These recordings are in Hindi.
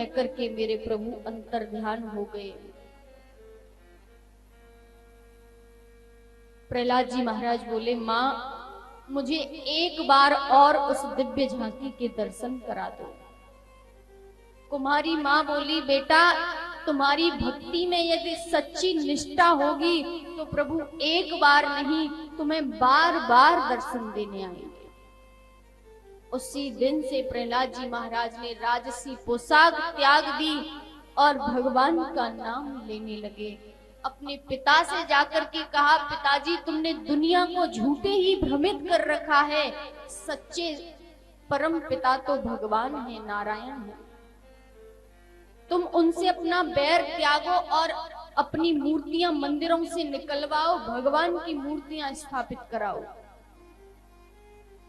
कहकर के मेरे प्रभु अंतर्ध्यान हो गए। प्रहलाद जी महाराज बोले, माँ मुझे एक बार और उस दिव्य झांकी के दर्शन करा दो। कुमारी माँ बोली, बेटा तुम्हारी भक्ति में यदि सच्ची निष्ठा होगी तो प्रभु एक बार नहीं तुम्हें बार बार दर्शन देने आएंगे। उसी दिन से प्रहलाद जी महाराज ने राजसी पोशाक त्याग दी और भगवान का नाम लेने लगे। अपने पिता से जाकर के कहा, पिताजी तुमने दुनिया को झूठे ही भ्रमित कर रखा है, सच्चे परम पिता तो भगवान है, नारायण है। तुम उनसे अपना बैर त्यागो और अपनी मूर्तियां मंदिरों से निकलवाओ, भगवान की मूर्तियां स्थापित कराओ।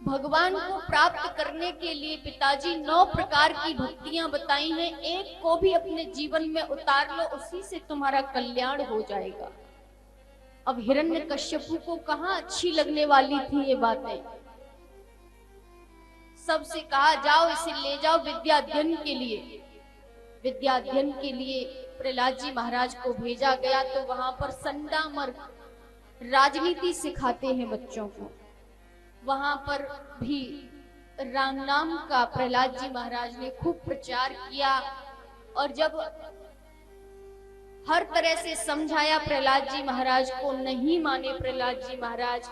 भगवान को प्राप्त करने के लिए पिताजी 9 प्रकार की भक्तियां बताई हैं, एक को भी अपने जीवन में उतार लो, उसी से तुम्हारा कल्याण हो जाएगा। अब हिरण्यकश्यपु को कहां अच्छी लगने वाली थी ये बातें। सबसे कहा, जाओ इसे ले जाओ विद्याध्ययन के लिए। विद्याध्ययन के लिए प्रहलाद जी महाराज को भेजा गया तो वहां पर संडामर राजनीति सिखाते हैं बच्चों को। वहां पर भी राम नाम का प्रहलाद जी महाराज ने खूब प्रचार किया और जब हर तरह से समझाया प्रहलाद जी महाराज को, नहीं माने प्रहलाद जी महाराज,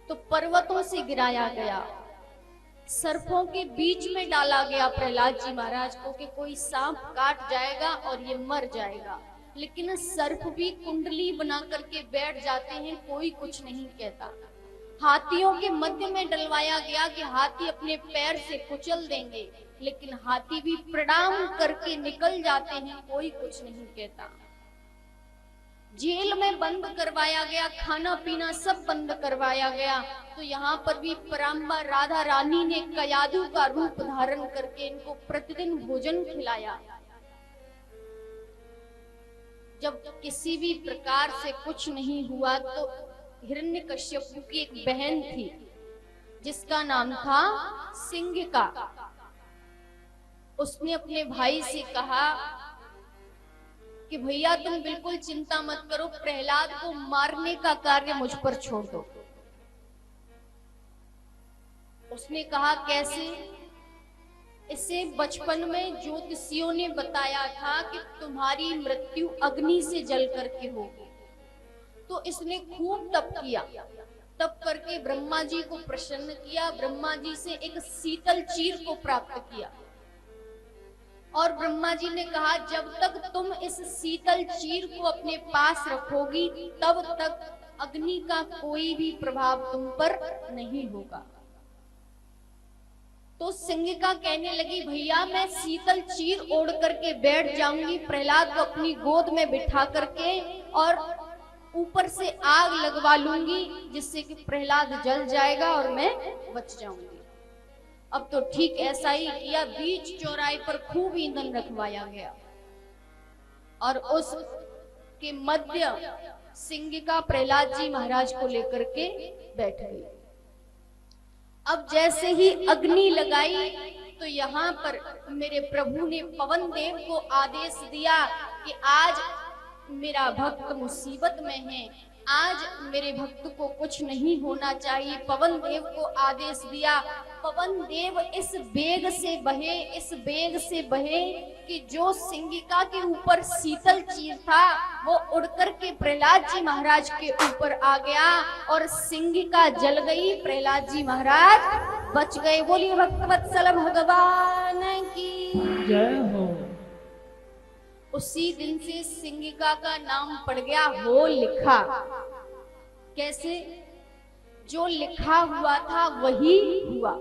तो पर्वतों से गिराया गया, सर्पों के बीच में डाला गया प्रहलाद जी महाराज को कि कोई सांप काट जाएगा और ये मर जाएगा। लेकिन सर्प भी कुंडली बना करके बैठ जाते हैं, कोई कुछ नहीं कहता। हाथियों के मध्य में डलवाया गया कि हाथी अपने पैर से कुचल देंगे, लेकिन हाथी भी प्रणाम करके निकल जाते हैं, कोई कुछ नहीं कहता। जेल में बंद करवाया गया, खाना पीना सब बंद करवाया गया, तो यहाँ पर भी पराम्बा राधा रानी ने कयादू का रूप धारण करके इनको प्रतिदिन भोजन खिलाया। जब किसी भी प्रकार से कुछ नहीं हुआ तो हिरण्यकश्यपु की एक बहन थी जिसका नाम था सिंगिका। उसने अपने भाई से कहा कि भैया तुम बिल्कुल चिंता मत करो, प्रहलाद को मारने का कार्य मुझ पर छोड़ दो। उसने कहा, कैसे? इसे बचपन में ज्योतिषियों ने बताया था कि तुम्हारी मृत्यु अग्नि से जल करके होगी। तो इसने खूब तप किया, तप करके ब्रह्मा जी को प्रसन्न किया, ब्रह्मा जी से एक शीतल चीर को प्राप्त किया और ब्रह्मा जी ने कहा, जब तक तुम इस शीतल चीर को अपने पास रखोगी तब तक अग्नि का कोई भी प्रभाव तुम पर नहीं होगा। तो सिंगिका कहने लगी, भैया मैं शीतल चीर ओढ़ करके बैठ जाऊंगी, प्रहलाद को अपनी गोद में बिठा करके और ऊपर से आग लगवा लूंगी जिससे कि प्रहलाद जल जाएगा और मैं बच जाऊंगी। अब तो ठीक ऐसा ही किया, बीच चौराहे पर खूब ईंधन रखवाया गया और उस के मध्य सिंगिका प्रहलाद जी महाराज को लेकर के बैठ गई। अब जैसे ही अग्नि लगाई तो यहाँ पर मेरे प्रभु ने पवन देव को आदेश दिया कि आज मेरा भक्त मुसीबत में है, आज मेरे भक्त को कुछ नहीं होना चाहिए। पवन देव को आदेश दिया, पवन देव इस वेग से बहे, इस वेग से बहे कि जो सिंगिका के ऊपर शीतल चीर था वो उड़कर के प्रहलाद जी महाराज के ऊपर आ गया और सिंगिका जल गई, प्रहलाद जी महाराज बच गए। बोलिए भक्तवत्सल भगवान की जय हो। उसी दिन से सिंगिका का नाम पड़ गया हो लिखा। कैसे? जो लिखा हुआ था वही हुआ।